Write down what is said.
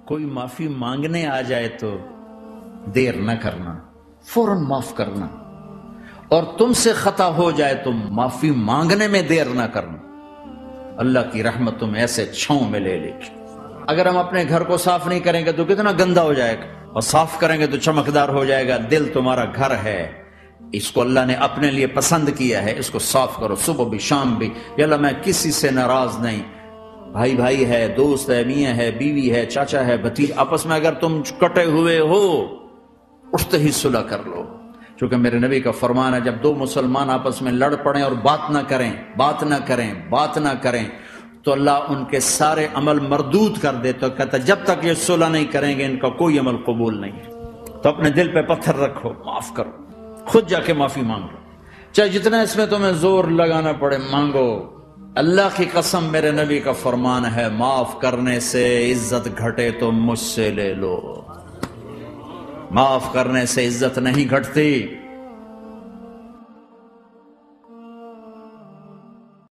کوئی معافی مانگنے آ جائے تو دیر نہ کرنا، فوراً معاف کرنا، اور تم سے خطا ہو جائے تو معافی مانگنے میں دیر نہ کرنا۔ اللہ کی رحمت تم ایسے چھاؤں میں لے لے گی۔ اگر ہم اپنے گھر کو صاف نہیں کریں گے تو کتنا گندا ہو جائے گا، اور صاف کریں گے تو چمکدار ہو جائے گا۔ دل تمہارا گھر ہے، اس کو اللہ نے اپنے لیے پسند کیا ہے، اس کو صاف کرو صبح بھی شام بھی۔ یا اللہ میں کسی سے ناراض نہیں، بھائی بھائی ہے، دوست ہے، میاں ہے، بیوی ہے، چاچا ہے، بھتیجا، آپس میں اگر تم کٹے ہوئے ہو اٹھتے ہی صلح کر لو۔ چونکہ میرے نبی کا فرمان ہے جب دو مسلمان آپس میں لڑ پڑیں اور بات نہ کریں تو اللہ ان کے سارے عمل مردود کر دے، تو کہتا جب تک یہ صلح نہیں کریں گے ان کا کوئی عمل قبول نہیں ہے۔ تو اپنے دل پہ پتھر رکھو، معاف کرو، خود جا کے معافی مانگو، چاہے جتنا اس میں تمہیں زور لگانا پڑے مانگو۔ اللہ کی قسم میرے نبی کا فرمان ہے معاف کرنے سے عزت گھٹے تو مجھ سے لے لو، معاف کرنے سے عزت نہیں گھٹتی۔